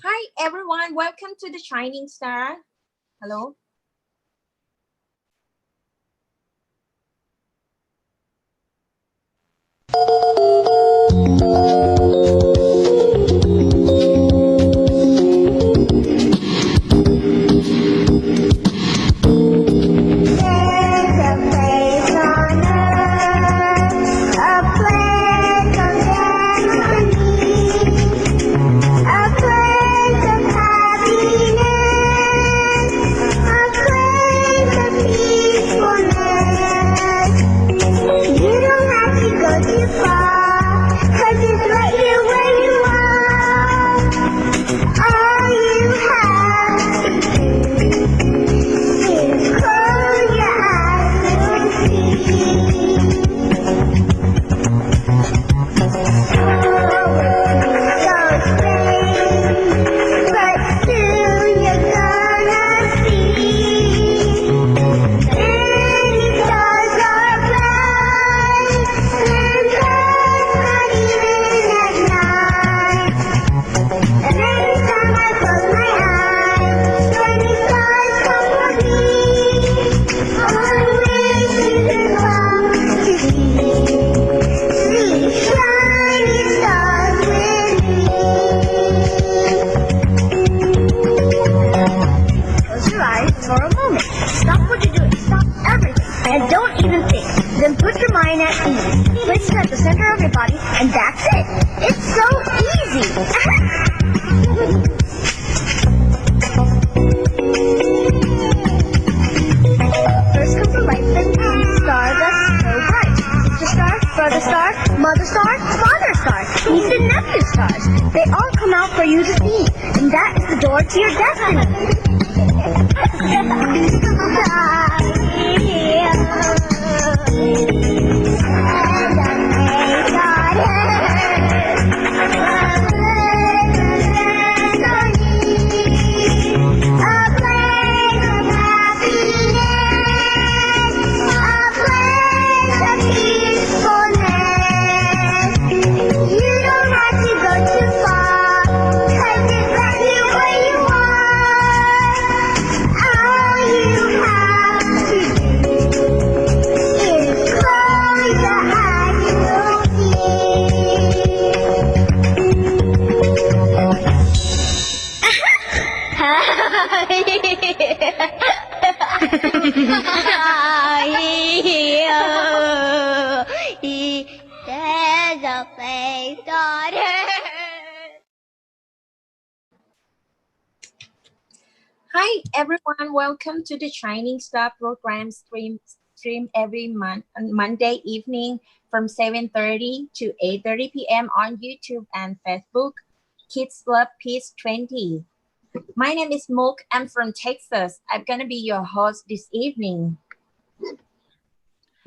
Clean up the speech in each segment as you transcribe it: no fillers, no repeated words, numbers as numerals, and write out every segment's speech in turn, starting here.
Hi everyone, welcome to the Shining Star. Hello. And don't even think. Then put your mind at ease. Place it at the center of your body, and that's it. It's so easy. First comes the light, then comes the star that's so bright. Sister star, brother star, mother star, father star, niece and nephew stars. They all come out for you to see, and that is the door to your destiny. Hi everyone, welcome to the Shining Star program stream every Monday evening from 7:30 to 8:30 p.m. on YouTube and Facebook. Kids Love Peace 20. My name is Mook. I'm from Texas. I'm gonna be your host this evening.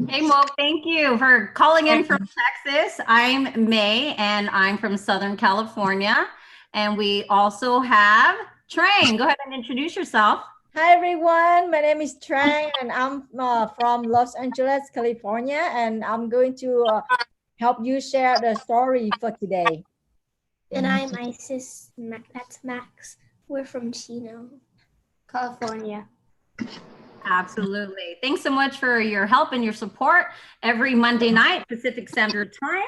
Hey, Mo, thank you for calling in from Texas. I'm May, and I'm from Southern California. And we also have Trang. Go ahead and introduce yourself. Hi, everyone. My name is Trang, and I'm from Los Angeles, California. And I'm going to help you share the story for today. And I'm Isis. That's Max. We're from Chino, California. Absolutely. Thanks so much for your help and your support every Monday night, Pacific Standard Time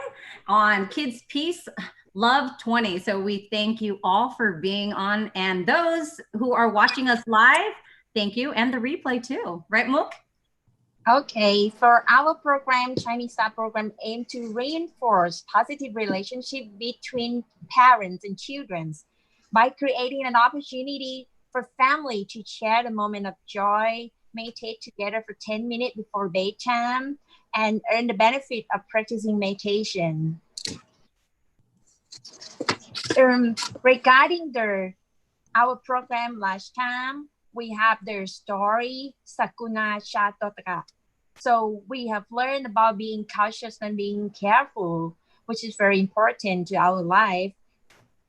on Kids Peace Love 20. So we thank you all for being on, and those who are watching us live, thank you, and the replay too. Right, Mook? Okay, for our program, Chinese Star program aim to reinforce positive relationship between parents and children by creating an opportunity for family to share the moment of joy, meditate together for 10 minutes before bedtime, and earn the benefit of practicing meditation. Regarding our program last time, we have the story Sakuna Shatotaka. So we have learned about being cautious and being careful, which is very important to our life.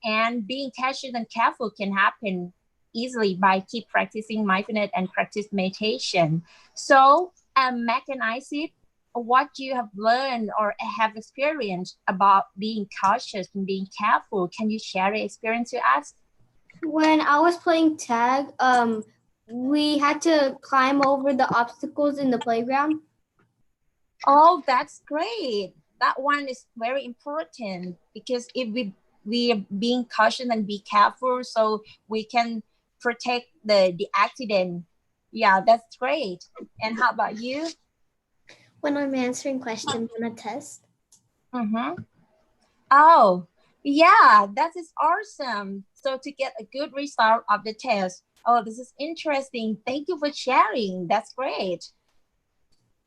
And being cautious and careful can happen easily by keep practicing mindfulness and practice meditation. So, Mac and Isis, what you have learned or have experienced about being cautious and being careful, can you share the experience with us? When I was playing tag, we had to climb over the obstacles in the playground. Oh, that's great. That one is very important because if we are being cautious and be careful, so we can protect the accident. Yeah, that's great. And how about you? When I'm answering questions on a test. Mm-hmm. Oh, yeah, that is awesome. So to get a good result of the test. Oh, this is interesting. Thank you for sharing. That's great.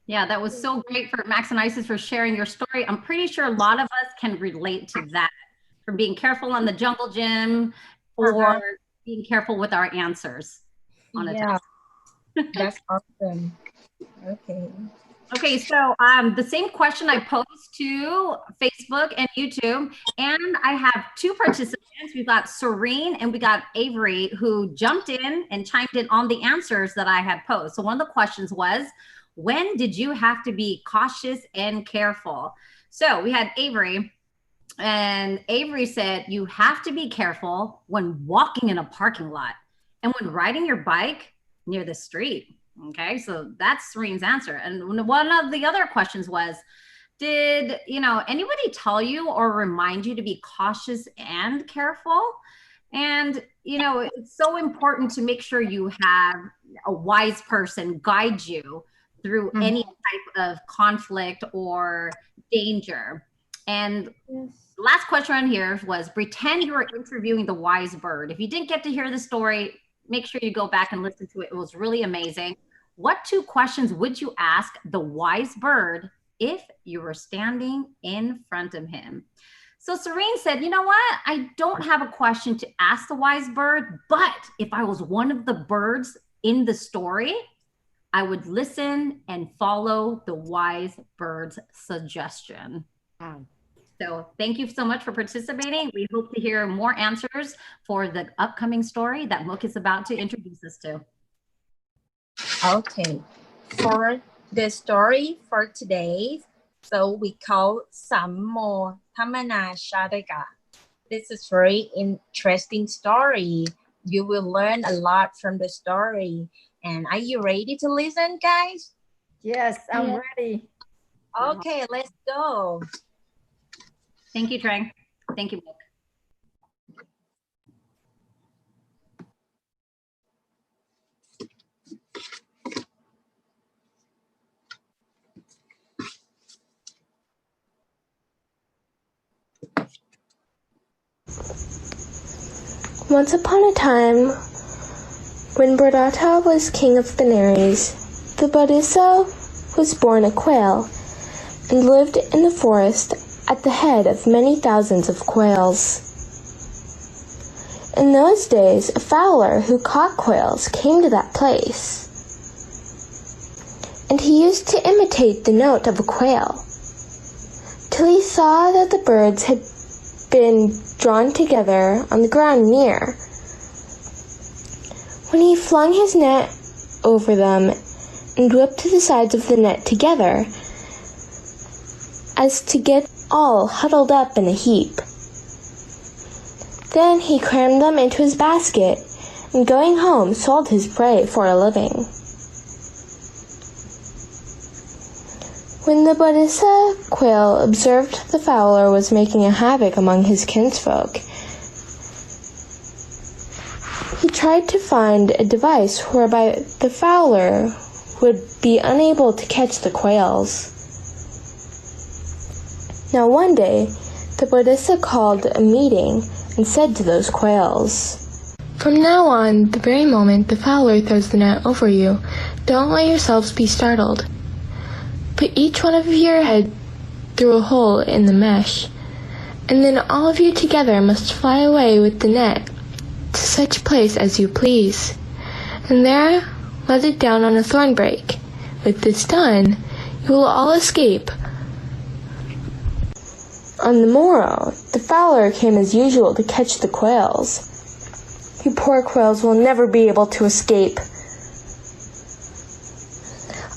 Yeah, that was so great for Max and Isis for sharing your story. I'm pretty sure a lot of us can relate to that, from being careful on the jungle gym or Uh-huh. being careful with our answers on a Yeah, test. that's awesome. Okay. Okay, so the same question I posed to Facebook and YouTube, and I have two participants. We've got Serene and we got Avery who jumped in and chimed in on the answers that I had posed. So one of the questions was, when did you have to be cautious and careful? So we had Avery, and Avery said, you have to be careful when walking in a parking lot and when riding your bike near the street. Okay, so that's Serene's answer. And one of the other questions was, did anybody tell you or remind you to be cautious and careful? And it's so important to make sure you have a wise person guide you through any type of conflict or danger. And last question on here was, pretend you were interviewing the wise bird. If you didn't get to hear the story, make sure you go back and listen to it. It was really amazing. What two questions would you ask the wise bird if you were standing in front of him? So Serene said, you know what? I don't have a question to ask the wise bird, but if I was one of the birds in the story, I would listen and follow the wise bird's suggestion. So thank you so much for participating. We hope to hear more answers for the upcoming story that Mook is about to introduce us to. Okay, for the story for today, so we call Sammo Tamana Shadaka. This is very interesting story. You will learn a lot from the story. And are you ready to listen, guys? Yes, I'm ready. Okay, let's go. Thank you, Trang. Thank you, Mook. Once upon a time, when Bharata was king of Benares, the Bodhisattva was born a quail and lived in the forest at the head of many thousands of quails. In those days, a fowler who caught quails came to that place, and he used to imitate the note of a quail, till he saw that the birds had been drawn together on the ground near. When he flung his net over them and whipped the sides of the net together, as to get all huddled up in a heap. Then he crammed them into his basket, and going home sold his prey for a living. When the Bodhisattva quail observed the fowler was making a havoc among his kinsfolk, he tried to find a device whereby the fowler would be unable to catch the quails. Now one day, the Bodhisattva called a meeting and said to those quails, "From now on, the very moment the fowler throws the net over you, don't let yourselves be startled. Put each one of your head through a hole in the mesh, and then all of you together must fly away with the net to such place as you please, and there let it down on a thorn brake. With this done, you will all escape." On the morrow, the fowler came as usual to catch the quails. "You poor quails will never be able to escape."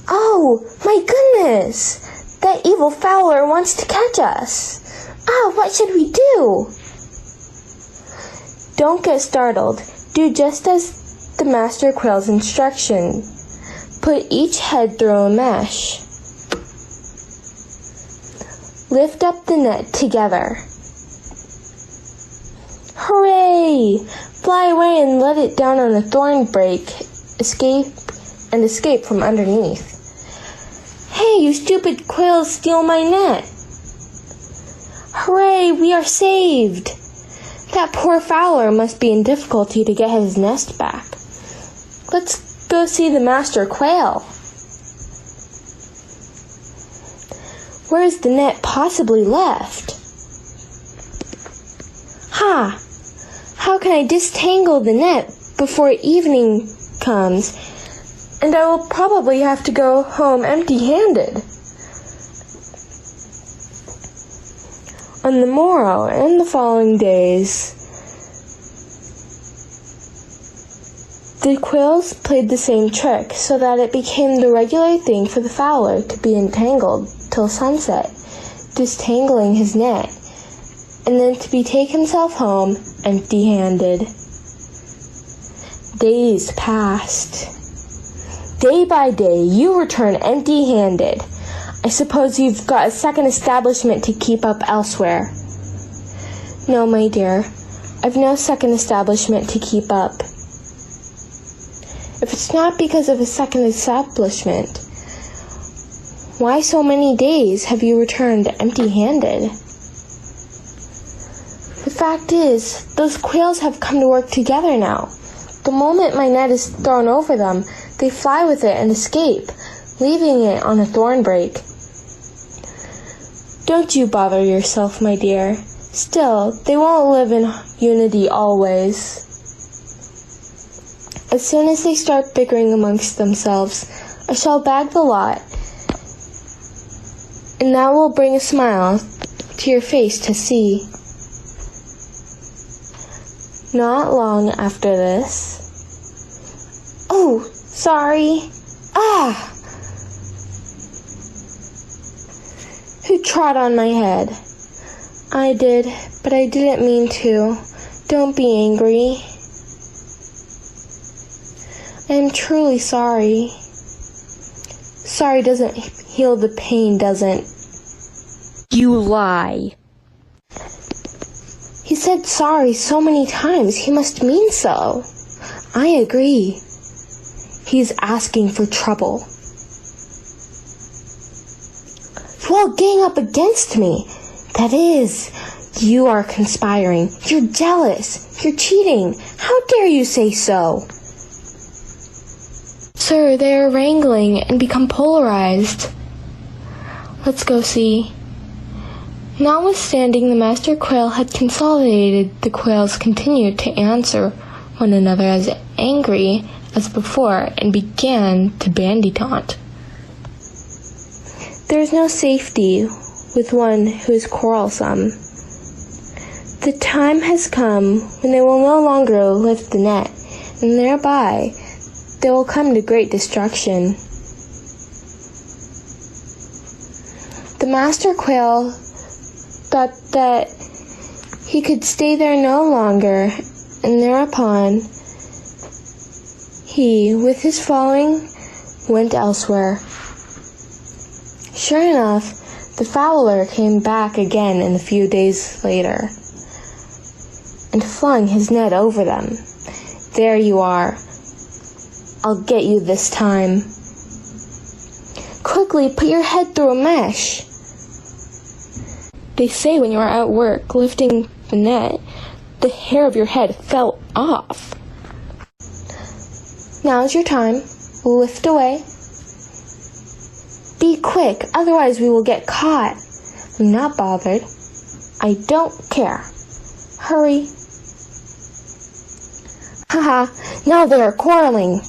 "Oh, my goodness! That evil fowler wants to catch us. What should we do?" Don't get startled. Do just as the master quail's instruction. Put each head through a mesh. Lift up the net together. Hooray! Fly away and let it down on a thorn break. Escape from underneath. Hey, you stupid quails, steal my net! Hooray, we are saved! That poor fowler must be in difficulty to get his nest back. Let's go see the master quail. Where is the net possibly left? Ha! How can I disentangle the net before evening comes? And I will probably have to go home empty-handed. On the morrow and the following days, the quails played the same trick, so that it became the regular thing for the fowler to be entangled till sunset, disentangling his net, and then to betake himself home empty-handed. Days passed. Day by day, you return empty-handed. I suppose you've got a second establishment to keep up elsewhere. No, my dear, I've no second establishment to keep up. If it's not because of a second establishment, why so many days have you returned empty-handed? The fact is, those quails have come to work together now. The moment my net is thrown over them, they fly with it and escape, leaving it on a thorn break. Don't you bother yourself, my dear. Still, they won't live in unity always. As soon as they start bickering amongst themselves, I shall bag the lot, and that will bring a smile to your face to see. Not long after this... Oh, sorry. Ah! Who trod on my head? I did, but I didn't mean to. Don't be angry. I am truly sorry. Sorry doesn't heal the pain, doesn't. You lie. He said sorry so many times, he must mean so. I agree. He's asking for trouble. You all gang up against me. That is, you are conspiring. You're jealous. You're cheating. How dare you say so? Sir, they are wrangling and become polarized. Let's go see. Notwithstanding the master quail had consolidated, the quails continued to answer one another as angry as before and began to bandy taunt. There is no safety with one who is quarrelsome. The time has come when they will no longer lift the net, and thereby they will come to great destruction. The master quail thought that he could stay there no longer, and thereupon he, with his following, went elsewhere. Sure enough, the fowler came back again a few days later, and flung his net over them. There you are. I'll get you this time. Quickly, put your head through a mesh. They say when you are at work lifting the net, the hair of your head fell off. Now's your time. Lift away. Be quick, otherwise we will get caught. I'm not bothered. I don't care. Hurry. Haha, now they are quarreling.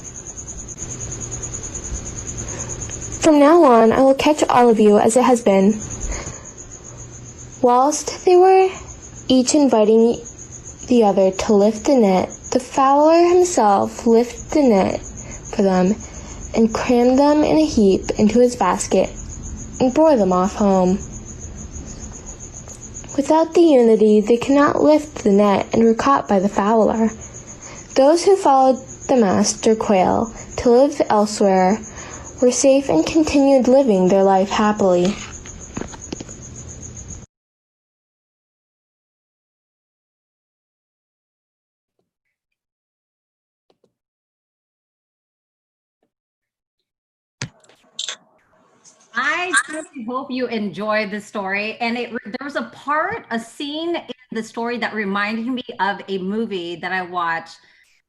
From now on, I will catch all of you as it has been. Whilst they were each inviting the other to lift the net, the fowler himself lifted the net for them and crammed them in a heap into his basket and bore them off home. Without the unity, they cannot lift the net and were caught by the fowler. Those who followed the master quail to live elsewhere were safe and continued living their life happily. I certainly hope you enjoyed the story. And there was a scene in the story that reminded me of a movie that I watched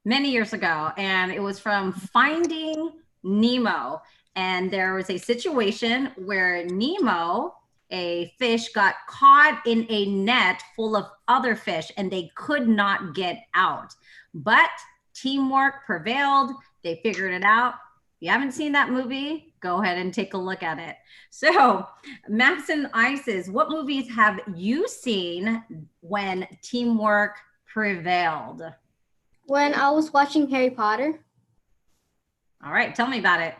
many years ago. And it was from Finding Nemo. And there was a situation where Nemo, a fish, got caught in a net full of other fish and they could not get out. But teamwork prevailed. They figured it out. If you haven't seen that movie, go ahead and take a look at it. So, Max and Isis, what movies have you seen when teamwork prevailed? When I was watching Harry Potter, All right, tell me about it.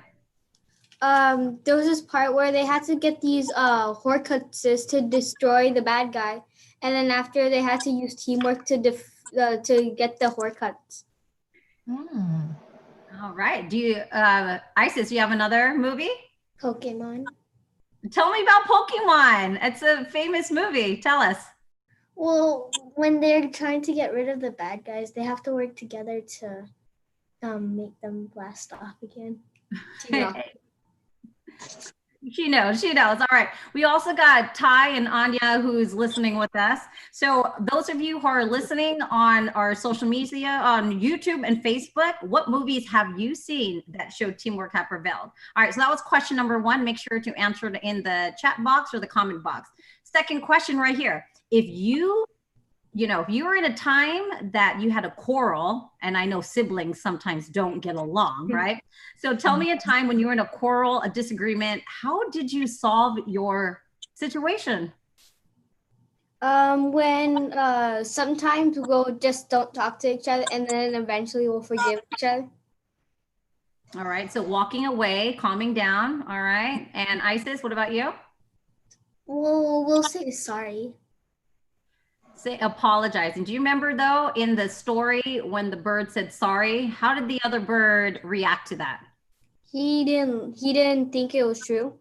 there was this part where they had to get these Horcruxes to destroy the bad guy, and then after they had to use teamwork to get the Horcrux. All right. Do you, Isis, do you have another movie? Pokemon. Tell me about Pokemon. It's a famous movie. Tell us. Well, when they're trying to get rid of the bad guys, they have to work together to make them blast off again. She knows. All right. We also got Ty and Anya who's listening with us. So those of you who are listening on our social media, on YouTube and Facebook, what movies have you seen that showed teamwork have prevailed? All right. So that was question number 1. Make sure to answer it in the chat box or the comment box. Second question right here. If you were in a time that you had a quarrel, and I know siblings sometimes don't get along, right? So tell me a time when you were in a quarrel, a disagreement. How did you solve your situation? When sometimes we'll just don't talk to each other, and then eventually we'll forgive each other. All right. So walking away, calming down. All right. And Isis, what about you? We'll say sorry. Say apologizing. Do you remember though in the story when the bird said sorry? How did the other bird react to that? He didn't think it was true.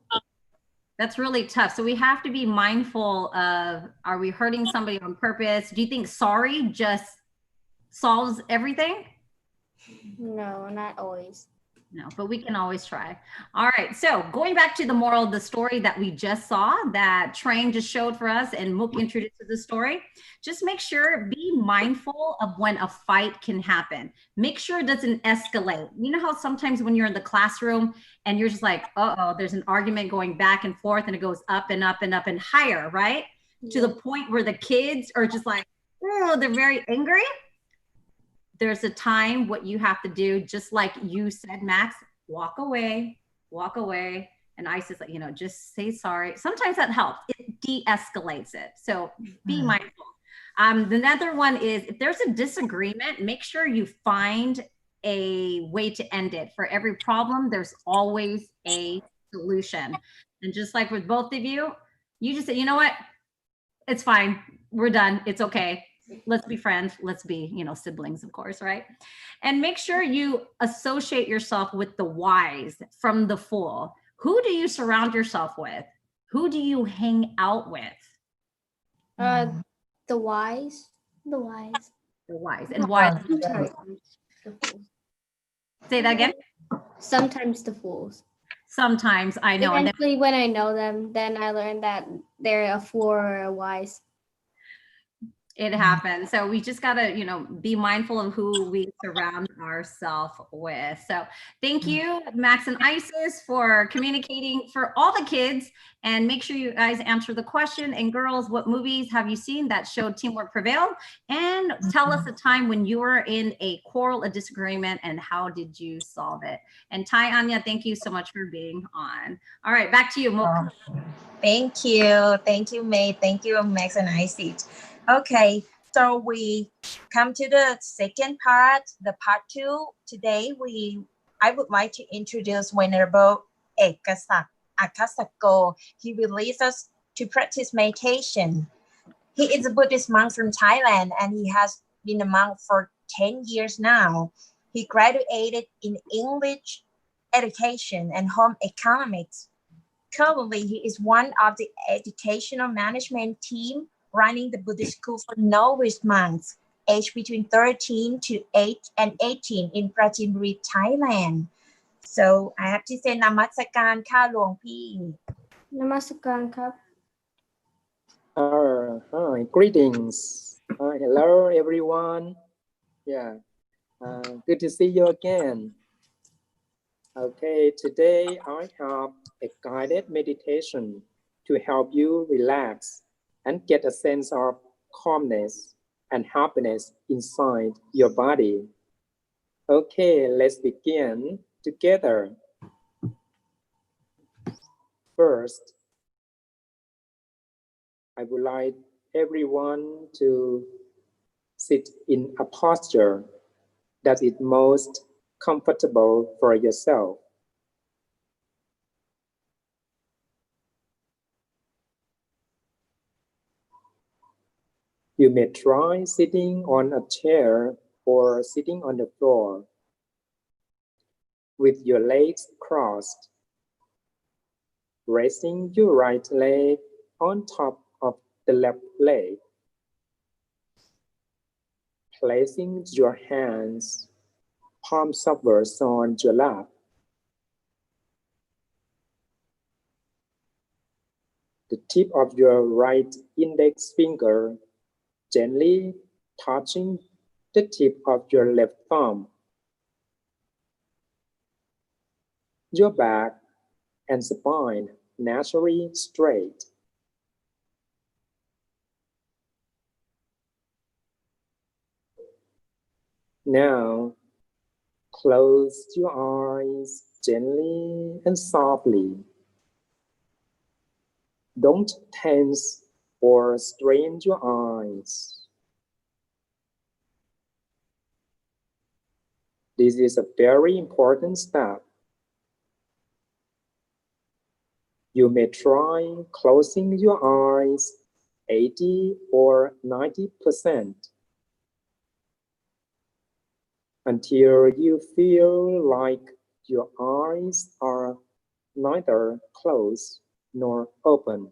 That's really tough. So we have to be mindful of, are we hurting somebody on purpose? Do you think sorry just solves everything? No, not always. No, but we can always try. All right. So going back to the moral of the story that we just saw, that Trang just showed for us and Mook introduced to the story, just make sure, be mindful of when a fight can happen. Make sure it doesn't escalate. You know how sometimes when you're in the classroom and you're just like, uh-oh, there's an argument going back and forth and it goes up and up and up and higher, right? Yeah. To the point where the kids are just like, oh, they're very angry. There's a time what you have to do, just like you said, Max, walk away. And Isis, just say sorry. Sometimes that helps. It de-escalates it. So be mindful. The other one is, if there's a disagreement, make sure you find a way to end it. For every problem, there's always a solution. And just like with both of you, you just say, you know what? It's fine. We're done. It's okay. Let's be friends. Let's be, siblings, of course, right? And make sure you associate yourself with the wise from the fool. Who do you surround yourself with? Who do you hang out with? The wise. The wise. And why? Say that again. Sometimes the fools. Sometimes, I know. Eventually, when I know them, then I learn that they're a fool or a wise. It happens. So we just got to, be mindful of who we surround ourselves with. So thank you, Max and Isis, for communicating for all the kids. And make sure you guys answer the question. And girls, what movies have you seen that showed teamwork prevailed? And tell us a time when you were in a quarrel, a disagreement, and how did you solve it? And Ty, Anya, thank you so much for being on. All right, back to you, Mook. Thank you. Thank you, May. Thank you, Max and Isis. Okay, so we come to the second part, the part 2. Today, I would like to introduce Venerable Ekasak Akasako. He will lead us to practice meditation. He is a Buddhist monk from Thailand, and he has been a monk for 10 years now. He graduated in English education and home economics. Currently, he is one of the educational management team running the Buddhist school for novice monks, aged between 13 to 8 and 18 in Prachinburi, Thailand. So I have to say นมัสการค่ะหลวงพี่ นมัสการครับ Hi, greetings. Hello, everyone. Yeah, good to see you again. Okay, today I have a guided meditation to help you relax and get a sense of calmness and happiness inside your body. Okay, let's begin together. First, I would like everyone to sit in a posture that is most comfortable for yourself. You may try sitting on a chair or sitting on the floor with your legs crossed, raising your right leg on top of the left leg, placing your hands palms upwards on your lap. The tip of your right index finger gently touching the tip of your left thumb. Your back and spine naturally straight. Now, close your eyes gently and softly. Don't tense or strain your eyes. This is a very important step. You may try closing your eyes 80 or 90% until you feel like your eyes are neither closed nor open.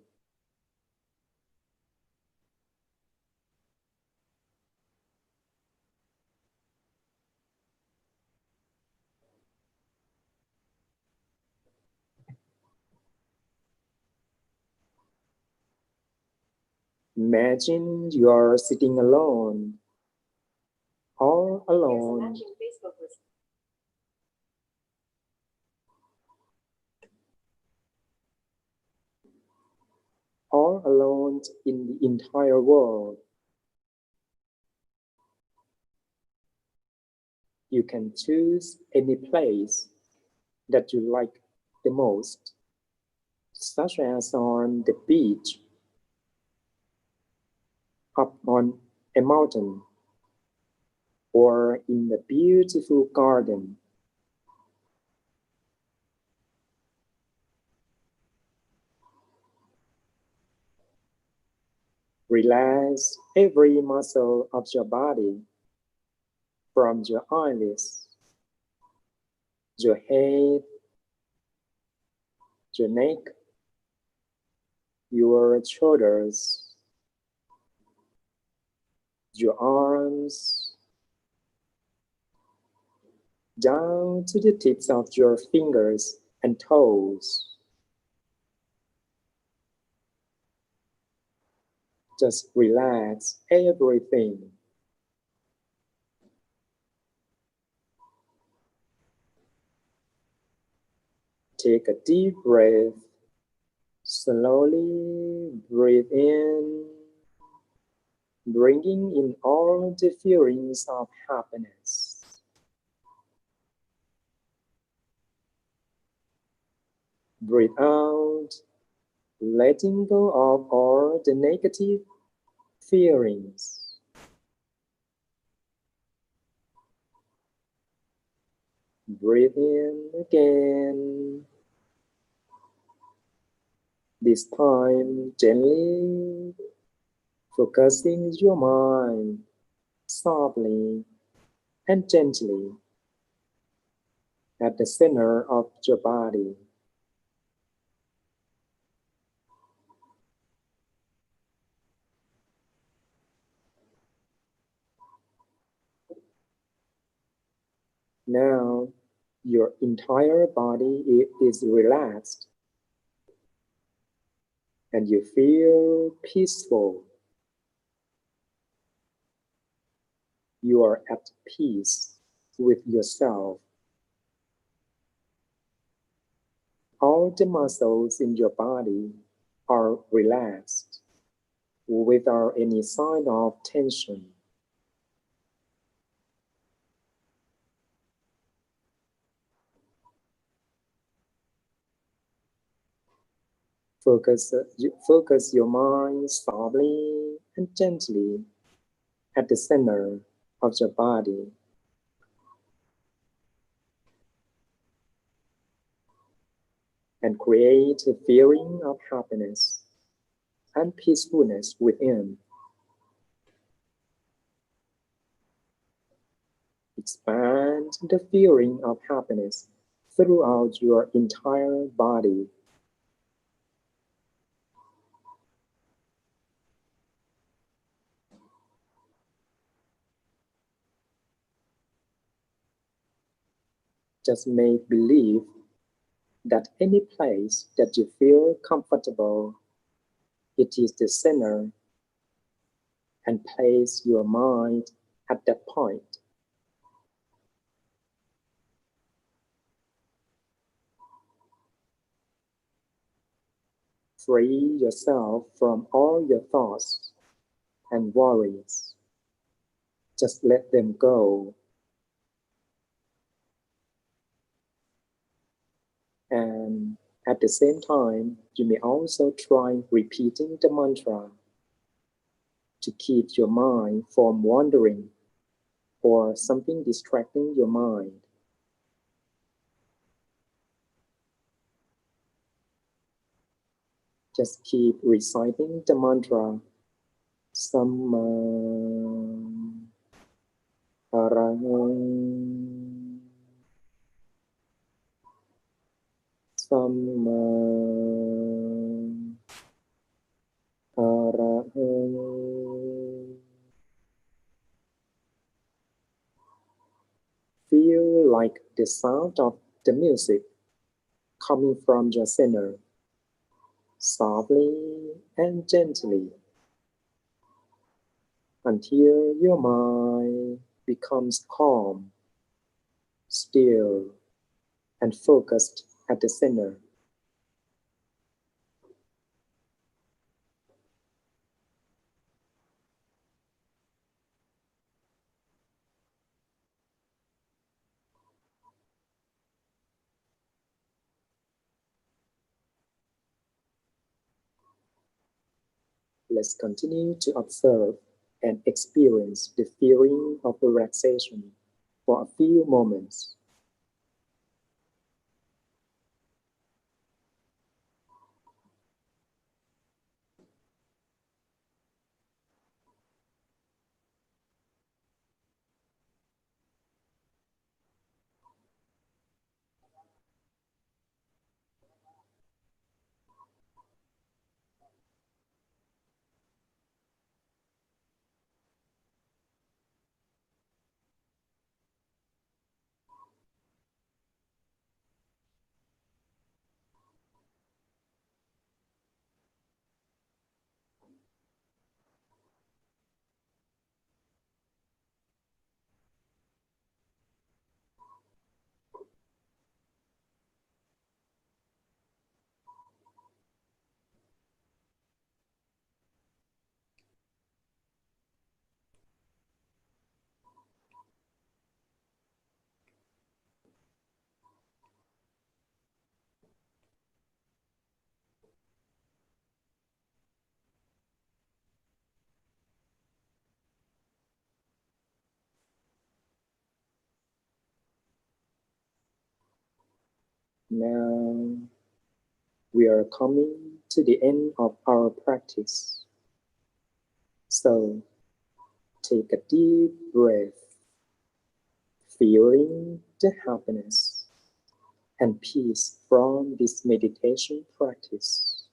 Imagine you are sitting alone, all alone. All alone in the entire world. You can choose any place that you like the most, such as on the beach, up on a mountain, or in a beautiful garden. Relax every muscle of your body, from your eyelids, your head, your neck, your shoulders, your arms, down to the tips of your fingers and toes. Just relax everything. Take a deep breath. Slowly breathe in, bringing in all the feelings of happiness. Breathe out, letting go of all the negative feelings. Breathe in again. This time, gently Focusing your mind softly and gently at the center of your body. Now, your entire body is relaxed and you feel peaceful. You are at peace with yourself. All the muscles in your body are relaxed without any sign of tension. Focus your mind softly and gently at the center of your body. And create a feeling of happiness and peacefulness within. Expand the feeling of happiness throughout your entire body. Just make believe that any place that you feel comfortable, it is the center, and place your mind at that point. Free yourself from all your thoughts and worries. Just let them go. And at the same time, you may also try repeating the mantra to keep your mind from wandering or something distracting your mind. Just keep reciting the mantra Samma Arahang Samma Arahang. Feel like the sound of the music coming from your center, softly and gently, until your mind becomes calm, still, and focused at the center. Let's continue to observe and experience the feeling of relaxation for a few moments. Now we are coming to the end of our practice. So take a deep breath, feeling the happiness and peace from this meditation practice.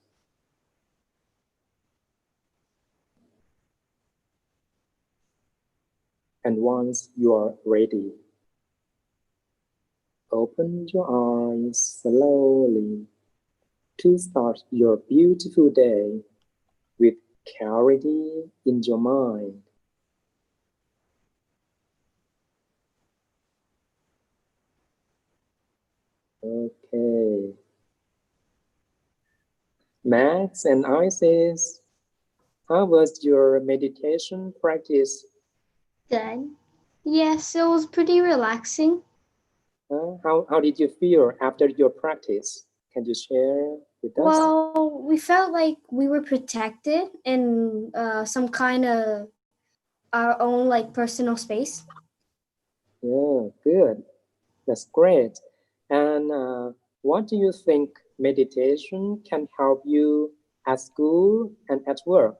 And once you are ready, open your eyes slowly to start your beautiful day with clarity in your mind. Okay. Max and Isis, how was your meditation practice? Good. Yes, it was pretty relaxing. How did you feel after your practice? Can you share with us? Well, we felt like we were protected in some kind of our own like personal space. Yeah, good. That's great. And what do you think meditation can help you at school and at work?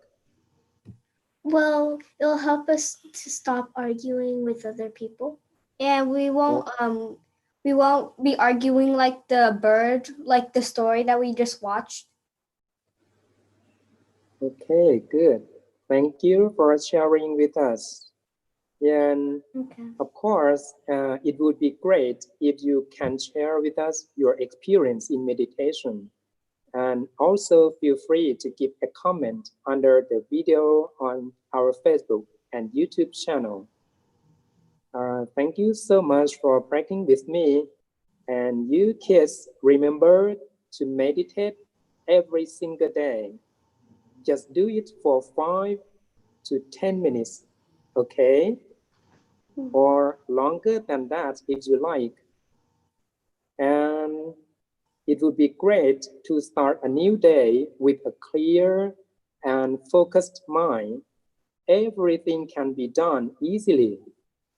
Well, it'll help us to stop arguing with other people, and we won't be arguing like the bird, like the story that we just watched. Okay, good. Thank you for sharing with us. And Okay. of course, it would be great if you can share with us your experience in meditation. And also feel free to give a comment under the video on our Facebook and YouTube channel. Thank you so much for practicing with me. And you kids, remember to meditate every single day. Just do it for 5 to 10 minutes, okay? Or longer than that if you like. And it would be great to start a new day with a clear and focused mind. Everything can be done easily.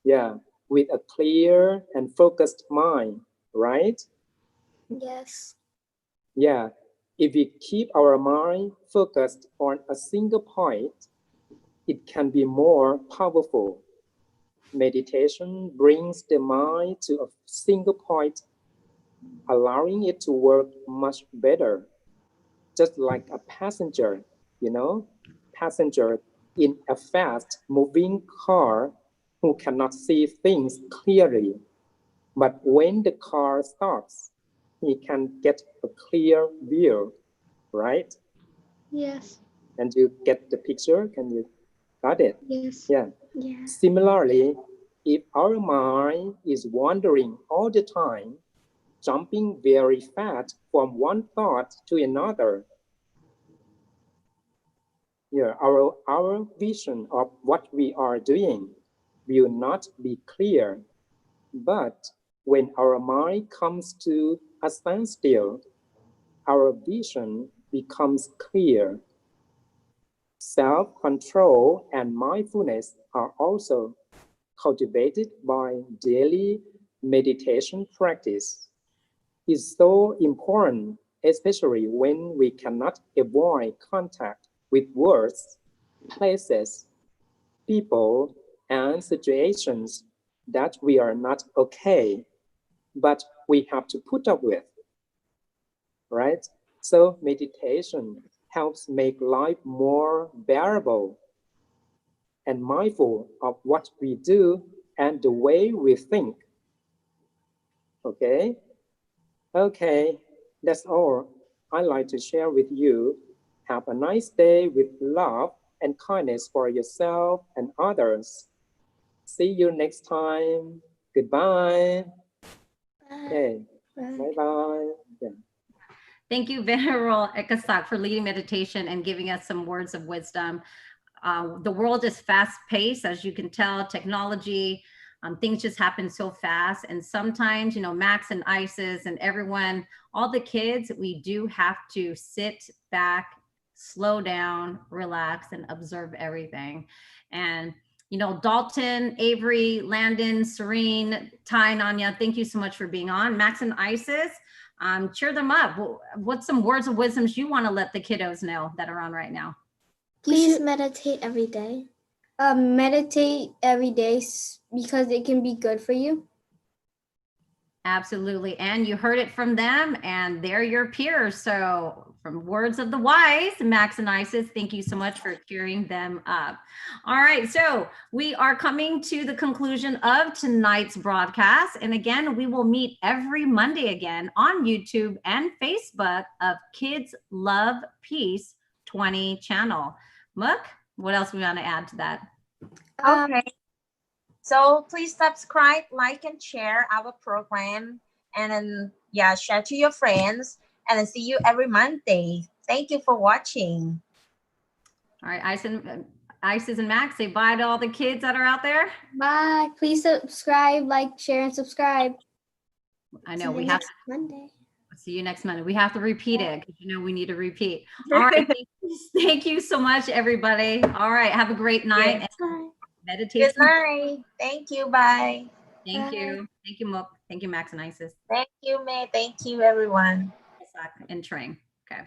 Yeah, with a clear and focused mind, right? Yes. Yeah, if we keep our mind focused on a single point, it can be more powerful. Meditation brings the mind to a single point, allowing it to work much better. Just like a passenger, passenger in a fast moving car who cannot see things clearly. But when the car stops, he can get a clear view, right? Yes. And you get the picture? Can you got it? Yes. Yeah. Yeah. Similarly, if our mind is wandering all the time, jumping very fast from one thought to another, yeah, our vision of what we are doing will not be clear. But when our mind comes to a standstill, our vision becomes clear. Self-control and mindfulness are also cultivated by daily meditation practice. It's so important, especially when we cannot avoid contact with words, places, people, and situations that we are not okay, but we have to put up with, right? So meditation helps make life more bearable and mindful of what we do and the way we think. Okay? Okay, that's all I'd like to share with you. Have a nice day with love and kindness for yourself and others. See you next time. Goodbye. Okay, bye-bye. Yeah. Thank you, Venerable Ekasak, for leading meditation and giving us some words of wisdom. The world is fast-paced, as you can tell, technology, things just happen so fast. And sometimes, Max and Isis and everyone, all the kids, we do have to sit back, slow down, relax, and observe everything. And Dalton, Avery, Landon, Serene, Ty, Nanya, thank you so much for being on. Max and Isis, cheer them up. What's some words of wisdom you want to let the kiddos know that are on right now? Please meditate every day. Meditate every day because it can be good for you. Absolutely. And you heard it from them, and they're your peers. So from words of the wise, Max and Isis, thank you so much for cheering them up. All right. So we are coming to the conclusion of tonight's broadcast. And again, we will meet every Monday again on YouTube and Facebook of Kids Love Peace 20 channel. Mook, what else we want to add to that? Okay. So please subscribe, like, and share our program. And then, yeah, share to your friends. And then see you every Monday. Thank you for watching. All right, Isis and Max, say bye to all the kids that are out there. Bye. Please subscribe, like, share, and subscribe. I know we have to. Monday. See you next Monday. We have to repeat it because you know we need to repeat. All right. Thank you so much, everybody. All right. Have a great night. Yes. And meditation. Good night. Thank you. Bye. Thank you. Thank you, Mook. Thank you, Max and Isis. Thank you, May. Thank you, everyone. And Trang. Okay.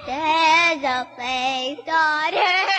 There's a place on earth.